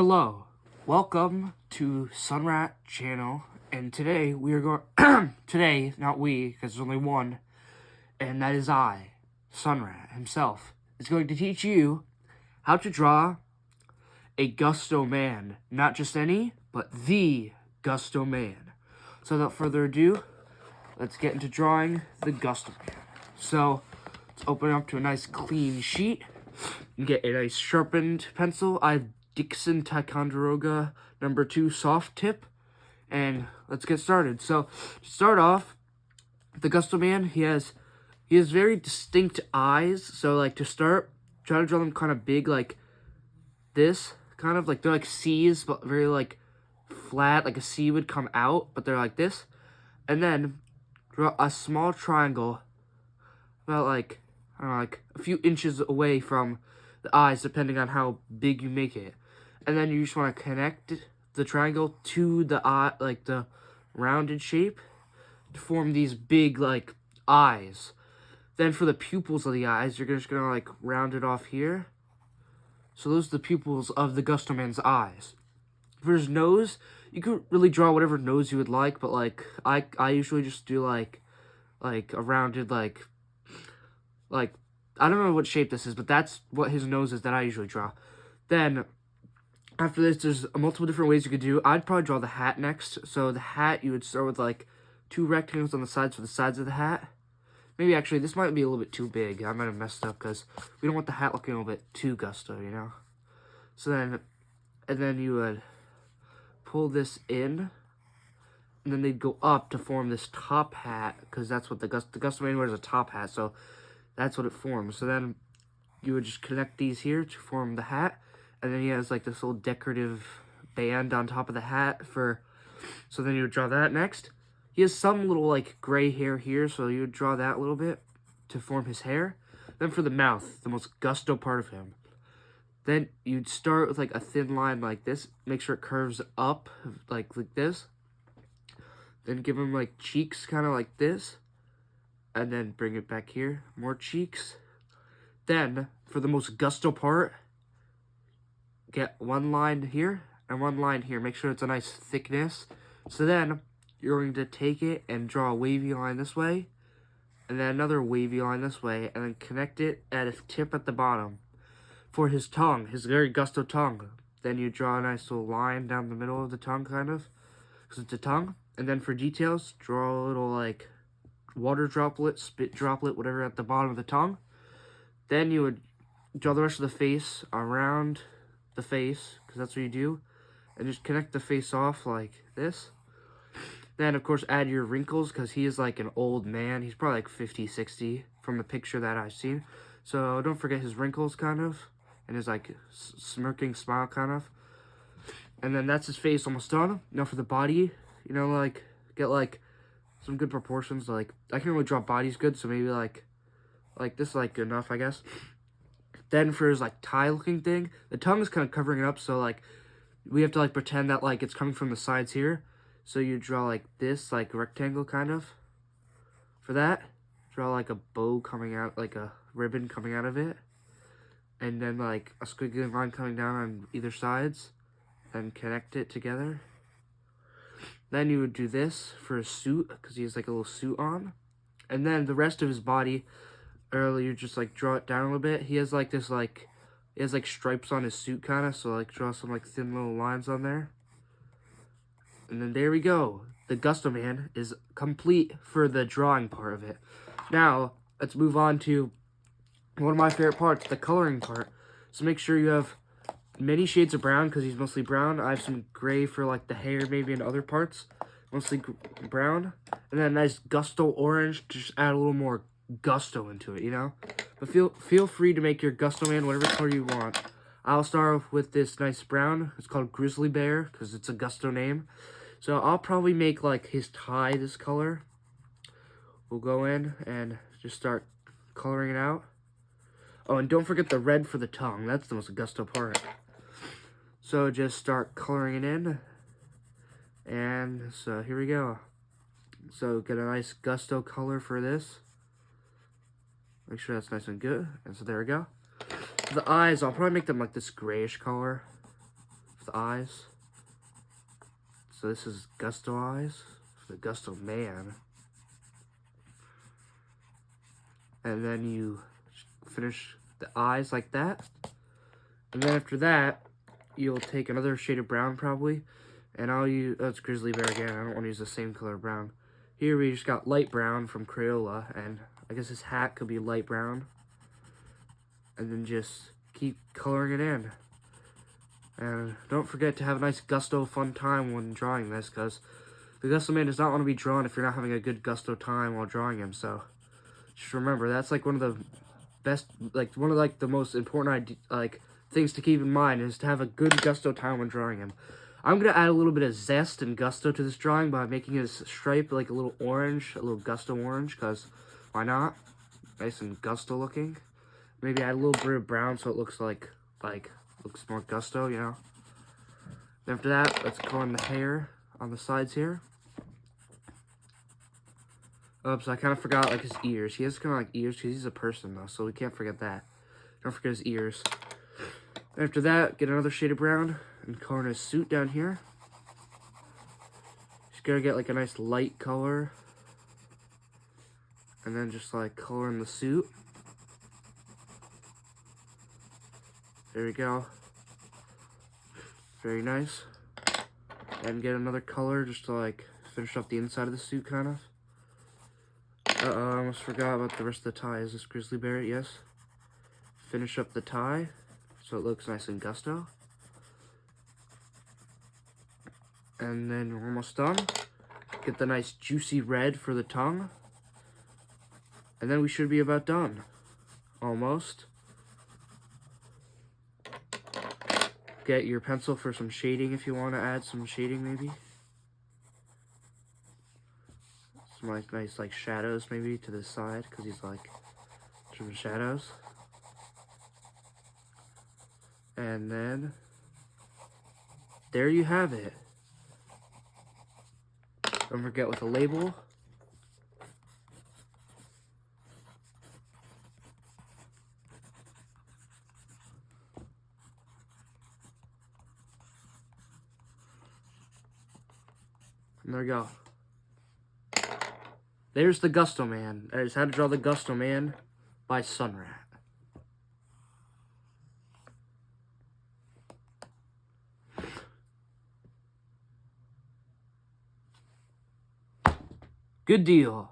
Hello, welcome to Sunrat channel, and today we are going, today, not we, because there's only one, and that is I, Sunrat himself, is going to teach you how to draw a Gusto man. Not just any, but the Gusto man. So without further ado, let's get into drawing the Gusto man. So, let's open up to a nice clean sheet, and get a nice sharpened pencil. I've Dixon Ticonderoga number 2 soft tip, and let's get started. So to start off, the Gusto man, he has very distinct eyes. So like to start, try to draw them kind of big, like this, kind of like they're like C's, but very like flat, like a C would come out, but they're like this. And then draw a small triangle about like, I don't know, like a few inches away from the eyes, depending on how big you make it. And then you just want to connect the triangle to the eye, like the rounded shape, to form these big like eyes. Then for the pupils of the eyes, you're just gonna like round it off here. So those are the pupils of the Gusto man's eyes. For his nose, you could really draw whatever nose you would like, but like I usually just do like a rounded like I don't know what shape this is, but that's what his nose is that I usually draw. Then after this, there's multiple different ways you could do. I'd probably draw the hat next. So the hat, you would start with like 2 rectangles on the sides for the sides of the hat. Maybe actually, this might be a little bit too big. I might have messed up because we don't want the hat looking a little bit too Gusto, you know? So then, and then you would pull this in, and then they'd go up to form this top hat, because that's what the Gusto man wears, a top hat, so that's what it forms. So then you would just connect these here to form the hat. And then he has like this little decorative band on top of the hat so then you would draw that next. He has some little like gray hair here, so you would draw that a little bit to form his hair. Then for the mouth, the most Gusto part of him. Then you'd start with like a thin line like this, make sure it curves up like this. Then give him like cheeks kind of like this. And then bring it back here, more cheeks. Then for the most Gusto part, get one line here and one line here. Make sure it's a nice thickness. So then you're going to take it and draw a wavy line this way, and then another wavy line this way, and then connect it at a tip at the bottom. For his tongue, his very Gusto tongue, then you draw a nice little line down the middle of the tongue, kind of, because it's a tongue. And then for details, draw a little like water droplet, spit droplet, whatever, at the bottom of the tongue. Then you would draw the rest of the face around the face, because that's what you do, and just connect the face off like this. Then of course add your wrinkles, because he is like an old man. He's probably like 50, 60 from the picture that I've seen. So don't forget his wrinkles, kind of, and his like smirking smile, kind of. And then that's his face almost done. Now for the body, you know, like get like some good proportions. Like I can really draw bodies good, so maybe like this, like good enough, I guess. Then for his like tie looking thing, the tongue is kind of covering it up, so like we have to like pretend that like it's coming from the sides here. So you draw like this, like rectangle kind of. For that, draw like a bow coming out, like a ribbon coming out of it. And then like a squiggly line coming down on either sides. Then connect it together. Then you would do this for his suit, because he has like a little suit on. And then the rest of his body, you just like draw it down a little bit. He has like this like, he has like stripes on his suit kind of, so like draw some like thin little lines on there. And then there we go. The Gusto man is complete for the drawing part of it. Now, let's move on to one of my favorite parts, the coloring part. So make sure you have many shades of brown, because he's mostly brown. I have some gray for like the hair maybe and other parts. Mostly brown. And then a nice Gusto orange to just add a little more Gusto into it, you know? But feel free to make your Gusto man whatever color you want. I'll start off with this nice brown. It's called Grizzly Bear, because it's a Gusto name. So I'll probably make like his tie this color. We'll go in and just start coloring it out. Oh, and don't forget the red for the tongue. That's the most Gusto part. So just start coloring it in. And so here we go. So get a nice Gusto color for this. Make sure that's nice and good. And so there we go. For the eyes, I'll probably make them like this grayish color. For with eyes. So this is Gusto eyes, the Gusto man. And then you finish the eyes like that. And then after that, you'll take another shade of brown probably. And I'll use, oh, it's Grizzly Bear again. I don't want to use the same color brown. Here we just got light brown from Crayola. And I guess his hat could be light brown. And then just keep coloring it in. And don't forget to have a nice Gusto fun time when drawing this, because the Gusto man does not want to be drawn if you're not having a good Gusto time while drawing him. So just remember, that's like one of the best, like one of like the most important things to keep in mind is to have a good Gusto time when drawing him. I'm gonna add a little bit of zest and gusto to this drawing by making his stripe like a little orange, a little Gusto orange, because why not? Nice and Gusto looking. Maybe add a little bit of brown so it looks like looks more Gusto, you know. Then after that, let's color in the hair on the sides here. Oops, I kind of forgot like his ears. He has kind of like ears because he's a person though, so we can't forget that. Don't forget his ears. After that, get another shade of brown and color in his suit down here. Just gotta get like a nice light color. And then just like color in the suit. There we go. Very nice. And get another color just to like finish up the inside of the suit kind of. I almost forgot about the rest of the tie. Is this Grizzly Bear? Yes. Finish up the tie so it looks nice and Gusto. And then we're almost done. Get the nice juicy red for the tongue. And then we should be about done. Almost. Get your pencil for some shading if you want to add some shading maybe. Some like nice like shadows maybe to the side because he's like some shadows. And then there you have it. Don't forget with a label. And there we go. There's the Gusto Man. That is How to Draw the Gusto Man by Sunrat. Good deal.